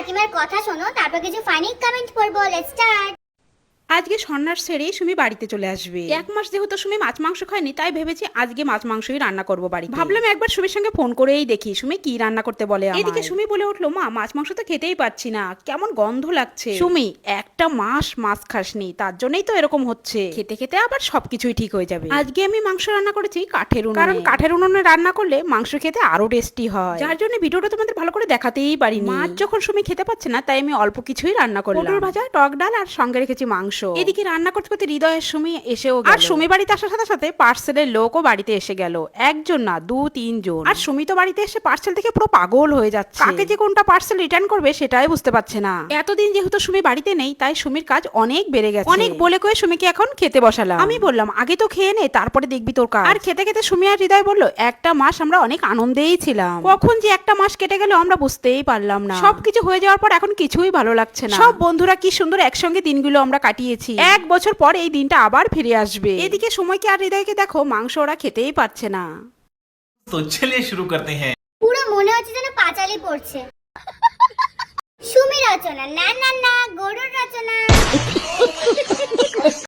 কাকিমার কথা শোনো, তারপর কিছু ফানি কমেন্ট করবো। Let's start. আজকে সন্ন্যাস সেরেই সুমি বাড়িতে চলে আসবে। এক মাস যেহেতু সুমি মাছ মাংস খায়নি, তাই ভেবেছি আজকে মাছ মাংসই রান্না করবো বাড়িতে। ভাবলাম একবার সুমির সঙ্গে ফোন করেই দেখি সুমি কি রান্না করতে বলে। এদিকে সুমি বলে উঠলো, মা মাছ মাংস তো খেতেই পাচ্ছি না, কেমন গন্ধ লাগছে। সুমি, একটা মাস মাছ খাসনি, তার জন্যই তো এরকম হচ্ছে। খেতে খেতে আবার সবকিছুই ঠিক হয়ে যাবে। আজকে আমি মাংস রান্না করেছি কাঠের উনুনে, কারণ কাঠের উনুনে রান্না করলে মাংস খেতে আরো টেস্টি হয়, যার জন্য ভিডিওটা তোমাদের ভালো করে দেখাতেই পারিনি। মাছ যখন সুমি খেতে পাচ্ছে না, তাই আমি অল্প কিছুই রান্না করলাম। পটল ভাজা, টক ডাল আর সঙ্গে রেখেছি মাংস। এদিকে রান্না করতে করতে হৃদয়ের সুমি এসেও গেল। আর সুমি বাড়িতে আসার সাথে সাথে পার্সেলের লোকও বাড়িতে এসে গেল। একজন না, 2-3 জন। আর সুমি তো বাড়িতে এসে পার্সেল থেকে পুরো পাগল হয়ে যাচ্ছে। কাকে যে কোনটা পার্সেল রিটার্ন করবে সেটাই বুঝতে পারছে না। এতদিন যেহেতু সুমি বাড়িতে নেই, তাই সুমির কাজ অনেক বেড়ে গেছে। অনেক বলে কয়ে সুমিকে এখন খেতে বসালাম। আমি বললাম আগে তো খেয়ে নে, তারপরে দেখবি তোর কাজ। আর খেতে খেতে সুমি আর হৃদয় বলল, একটা মাস আমরা অনেক আনন্দেই ছিলাম, কখন যে একটা মাস কেটে গেল আমরা বুঝতেই পারলাম না। সবকিছু হয়ে যাওয়ার পর এখন কিছুই ভালো লাগছে না। সব বন্ধুরা কি সুন্দর একসঙ্গে দিনগুলো আমরা কাটিয়েছি। 1 বছর পর এই দিনটা আবার ফিরে আসবে। এদিকে সময়কে আর হৃদয়কে দেখো, মাংস ওরা খেতেই পারছে না। তো চলিए শুরু করতে हैं। পুরো মনে হচ্ছে যেন পাঁচালি পড়ছে। সুমি রচনা, না না না, গরুর রচনা।